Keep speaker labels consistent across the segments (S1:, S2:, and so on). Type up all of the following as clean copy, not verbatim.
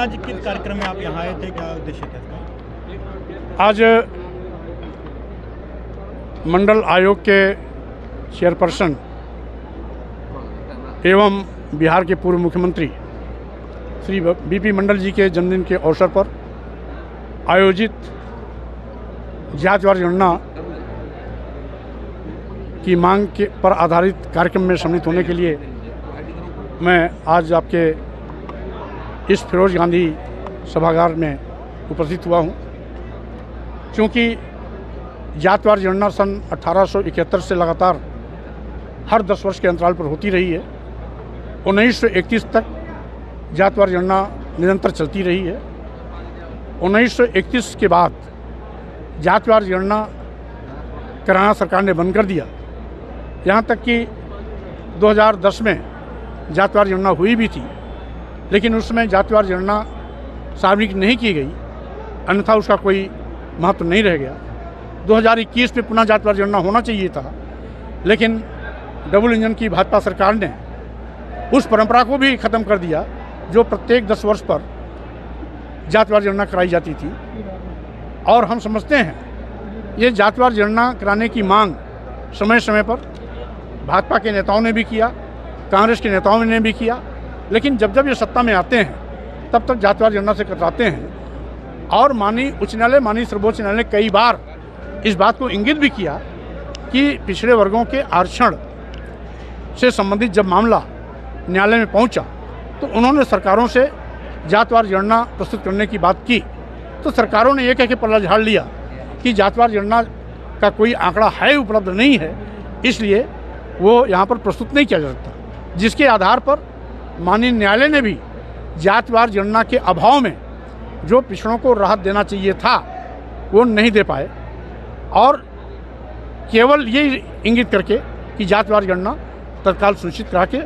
S1: आज किस कार्यक्रम में आप यहाँ आए थे, क्या उद्देश्य था इसका?
S2: आज मंडल आयोग के चेयरपर्सन एवं बिहार के पूर्व मुख्यमंत्री श्री बीपी मंडल जी के जन्मदिन के अवसर पर आयोजित जातिवार जनगणना की मांग के पर आधारित कार्यक्रम में सम्मिलित होने के लिए मैं आज आपके इस फिरोज गांधी सभागार में उपस्थित हुआ हूँ। क्योंकि जातिवार जनगणना सन 1871 से लगातार हर 10 वर्ष के अंतराल पर होती रही है। 1931 तक जातिवार जनगणना निरंतर चलती रही है। 1931 के बाद जातिवार जनगणना कराना सरकार ने बंद कर दिया। यहाँ तक कि 2010 में जातिवार जनगणना हुई भी थी, लेकिन उसमें जातिवार जनगणना सार्वजनिक नहीं की गई, अन्यथा उसका कोई महत्व नहीं रह गया। 2021 में पुनः जातिवार जनगणना होना चाहिए था, लेकिन डबल इंजन की भाजपा सरकार ने उस परंपरा को भी ख़त्म कर दिया जो प्रत्येक 10 वर्ष पर जातिवार जनगणना कराई जाती थी। और हम समझते हैं ये जातिवार जनगणना कराने की मांग समय समय पर भाजपा के नेताओं ने भी किया, कांग्रेस के नेताओं ने भी किया, लेकिन जब जब ये सत्ता में आते हैं तब तक जातिवार जनगणना से कतराते हैं। और माननीय उच्च न्यायालय, माननीय सर्वोच्च न्यायालय ने कई बार इस बात को इंगित भी किया कि पिछड़े वर्गों के आरक्षण से संबंधित जब मामला न्यायालय में पहुंचा तो उन्होंने सरकारों से जातिवार जनगणना प्रस्तुत करने की बात की, तो सरकारों ने ये कह के पल्ला झाड़ लिया कि जातिवार जनगणना का कोई आंकड़ा है उपलब्ध नहीं है, इसलिए वो यहाँ पर प्रस्तुत नहीं किया जा सकता। जिसके आधार पर माननीय न्यायालय ने भी जातिवार जनगणना के अभाव में जो पिछड़ों को राहत देना चाहिए था वो नहीं दे पाए, और केवल ये इंगित करके कि जातिवार गणना तत्काल सुनिश्चित करा के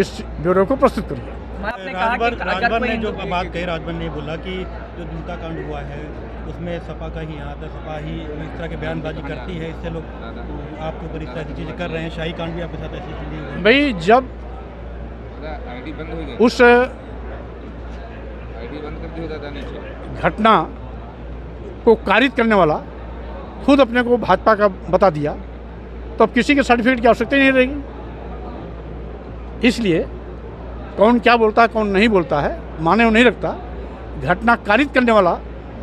S2: इस ब्यूरो को प्रस्तुत करिए।
S1: राजभर ने जो बात कही, राजभर ने बोला कि जो दुमका कांड हुआ है उसमें सपा का ही यहाँ था, सपा ही इस तरह के बयानबाजी करती है, इससे लोग आपके ऊपर इस तरह की चीज़ें कर रहे हैं। शाही कांड भी आपके साथ ऐसी चीज़ें हुई।
S2: भाई, जब उस घटना को कारित करने वाला खुद अपने को भाजपा का बता दिया तो अब किसी के सर्टिफिकेट की आवश्यकता ही नहीं रहेगी। इसलिए कौन क्या बोलता है, कौन नहीं बोलता है, माने वो नहीं रखता। घटना कारित करने वाला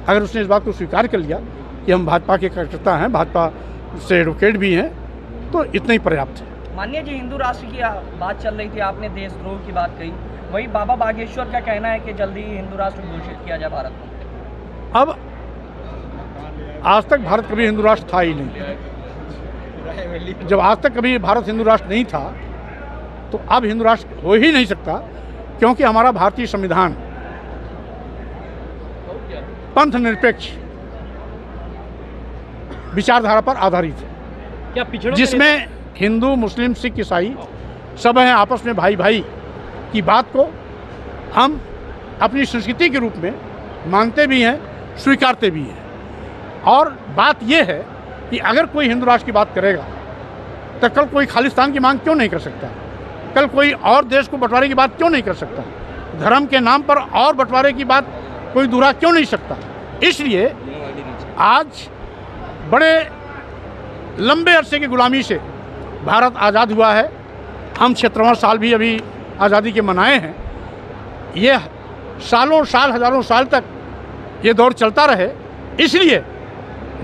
S2: अगर उसने इस बात को स्वीकार कर लिया कि हम भाजपा के कार्यकर्ता हैं, भाजपा से एडवोकेट भी हैं, तो इतना ही पर्याप्त है।
S3: माननीय जी, हिंदू राष्ट्र की बात चल रही थी, आपने देशद्रोह की बात कही, वही बाबा बागेश्वर का कहना है कि जल्दी ही हिंदू राष्ट्र घोषित किया जाए भारत को।
S2: अब आज तक भारत कभी हिंदू राष्ट्र था ही नहीं। जब आज तक कभी भारत हिंदू राष्ट्र नहीं था तो अब हिंदू राष्ट्र हो ही नहीं सकता, क्योंकि हमारा भारतीय संविधान पंथ निरपेक्ष विचारधारा पर आधारित है, जिसमें हिंदू, मुस्लिम, सिख, ईसाई सब हैं आपस में भाई भाई की बात को हम अपनी संस्कृति के रूप में मानते भी हैं, स्वीकारते भी हैं। और बात यह है कि अगर कोई हिंदू राष्ट्र की बात करेगा तो कल कोई खालिस्तान की मांग क्यों नहीं कर सकता, कल कोई और देश को बंटवारे की बात क्यों नहीं कर सकता, धर्म के नाम पर और बंटवारे की बात कोई दोहरा क्यों नहीं सकता। इसलिए आज बड़े लंबे अरसे की गुलामी से भारत आज़ाद हुआ है। हम 76वां साल भी अभी आज़ादी के मनाए हैं। ये सालों साल, हजारों साल तक ये दौर चलता रहे, इसलिए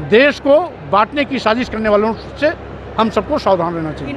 S2: देश को बांटने की साजिश करने वालों से हम सबको सावधान रहना चाहिए।